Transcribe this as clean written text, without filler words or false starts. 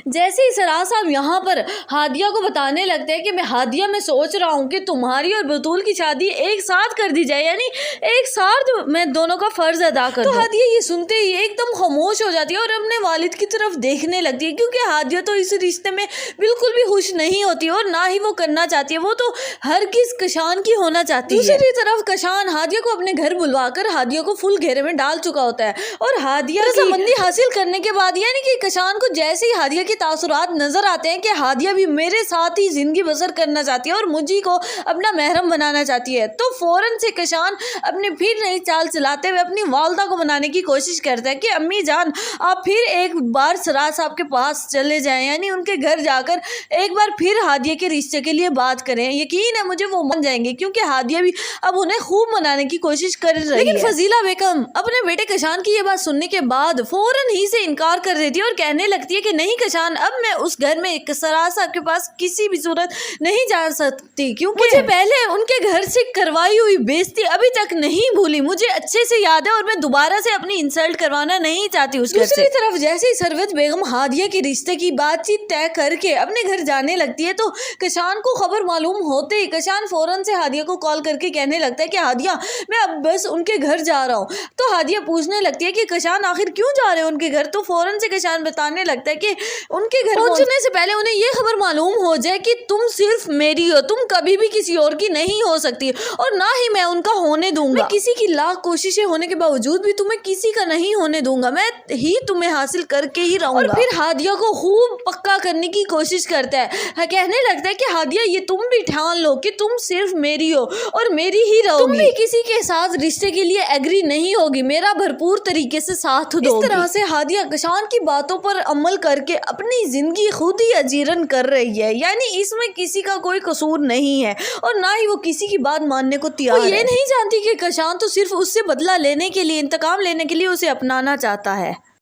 جیسے ہی سراج صاحب یہاں پر ہادیہ کو بتانے لگتے ہیں کہ میں سوچ رہا ہوں کہ تمہاری اور بطول کی شادی ایک ساتھ کر دی جائے، یعنی ایک ساتھ میں دونوں کا فرض ادا کر دوں۔ تو ہادیہ یہ سنتے ہی ایک دم خاموش ہو جاتی ہے اور اپنے والد کی طرف دیکھنے لگتی ہے، کیونکہ ہادیہ تو اس رشتے میں بالکل بھی خوش نہیں ہوتی اور نہ ہی وہ کرنا چاہتی ہے، وہ تو ہرگز کشان کی ہونا چاہتی ہے۔ دوسری طرف کشان ہادیہ کو اپنے گھر بلوا کر ہادیہ کو فل گھیرے میں ڈال چکا ہوتا ہے، اور ہادیہ رضامندی حاصل کرنے کے بعد یعنی کہ کشان کو جیسے ہی ہادیہ کے تاثرات نظر آتے ہیں کہ ہادیہ بھی میرے ساتھ ہی زندگی بسر کرنا چاہتی ہے اور مجھے کو اپنا محرم بنانا چاہتی ہے، تو فوراً سے کشان اپنی پھر نئی چال چلاتے ہوئے اپنی والدہ کو منانے کی کوشش کرتا ہے کہ امی جان آپ پھر ایک بار سراج صاحب کے پاس چلے جائیں، یعنی ان کے گھر جا کر ایک بار پھر ہادیہ کے رشتے کے لیے بات کریں، یقین ہے مجھے وہ مان جائیں گے، کیونکہ ہادیہ بھی اب انہیں خوب منانے کی کوشش کر رہی ہے۔ لیکن فضیلہ بیگم اپنے بیٹے کشان کی یہ بات سننے کے بعد فوراً ہی سے انکار کر دیتی ہے اور کہنے لگتی ہے کہ نہیں کشان، اب میں اس گھر میں سراج صاحب کے پاس کسی بھی صورت نہیں جا سکتی، کیونکہ مجھے پہلے ان کے گھر سے کروائی ہوئی بےعزتی ابھی تک نہیں بھولی، مجھے اچھے سے یاد ہے اور میں دوبارہ سے اپنی انسلٹ کروانا نہیں چاہتی اس گھر سے۔ دوسری طرف جیسے ہی ثروت بیگم ہادیہ کے رشتے کی بات چیت طے کر کے اپنے گھر جانے لگتی ہے تو کشان کو خبر معلوم ہوتے ہی کشان فوراً سے ہادیہ کو کال کر کے کہنے لگتا ہے کہ ہادیہ میں اب بس ان کے گھر جا رہا ہوں، تو ہادیہ پوچھنے لگتی ہے کہ کشان آخر کیوں جا رہے ہیں ان کے گھر، تو فوراً سے کشان بتانے لگتا ہے کہ ان کے گھر پہنچنے سے پہلے انہیں یہ خبر معلوم ہو جائے کہ تم صرف میری ہو، تم کبھی بھی کسی اور کی نہیں ہو سکتی اور نہ ہی میں ان کا ہونے دوں گا، میں کسی کی لاکھ کوششیں ہونے کے باوجود بھی تمہیں کسی کا نہیں ہونے دوں گا، میں ہی تمہیں حاصل کر کے ہی رہوں گا۔ اور پھر ہادیہ کو خوب پکا کرنے کی کوشش کرتا ہے، کہنے لگتا ہے کہ ہادیہ یہ تم بھی ٹھان لو کہ تم صرف میری ہو اور میری ہی رہو گی، تم بھی کسی کے ساتھ رشتے کے لیے ایگری نہیں ہوگی، میرا بھرپور طریقے سے ساتھ دو گی۔ اس طرح سے ہادیہ کشان کی باتوں پر عمل کر کے اپنی زندگی خود ہی اجیرن کر رہی ہے، یعنی اس میں کسی کا کوئی قصور نہیں ہے اور نہ ہی وہ کسی کی بات ماننے کو تیار ہے۔ وہ یہ نہیں جانتی کہ کشان تو صرف اس سے بدلہ لینے کے لیے، انتقام لینے کے لیے اسے اپنانا چاہتا ہے۔